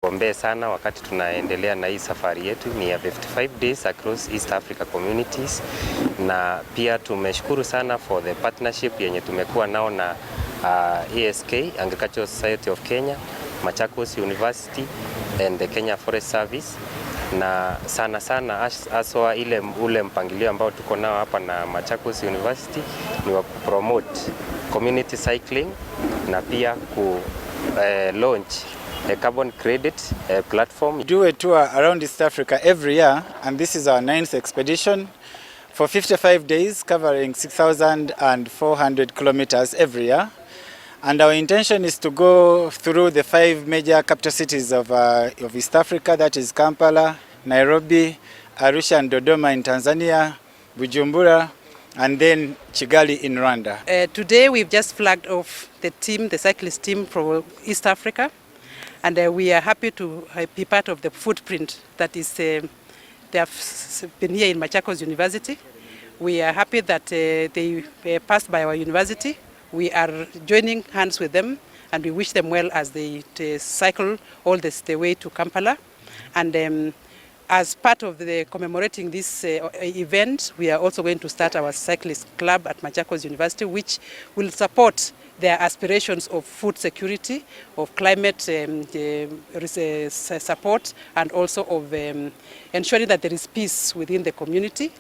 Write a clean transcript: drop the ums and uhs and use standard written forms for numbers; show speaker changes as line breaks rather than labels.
Ombee sana wakati tunaendelea na hii safari yetu ni ya 55 days across East Africa communities, na pia tumeshukuru sana for the partnership yenye tumekuwa nao na ASK, Agricultural Society of Kenya, Machakos University and the Kenya Forest Service, na sana aswa ule mpangilio ambao tuko nao hapa na Machakos University ni wa kupromote community cycling na pia ku launch a carbon credit platform.
We do a tour around East Africa every year, and this is our 9th expedition for 55 days covering 6,400 kilometers every year. And our intention is to go through the 5 major capital cities of East Africa, that is Kampala, Nairobi, Arusha and Dodoma in Tanzania, Bujumbura, and then Kigali in Rwanda.
Today we've just flagged off the team, the cyclist team from East Africa. And we are happy to be part of the footprint that is, they have been here in Machakos University. We are happy that they passed by our university. We are joining hands with them, and we wish them well as they cycle all the way to Kampala. And as part of the commemorating this event, we are also going to start our cyclist club at Machakos University, which will support their aspirations of food security, of climate support, and also of ensuring that there is peace within the community.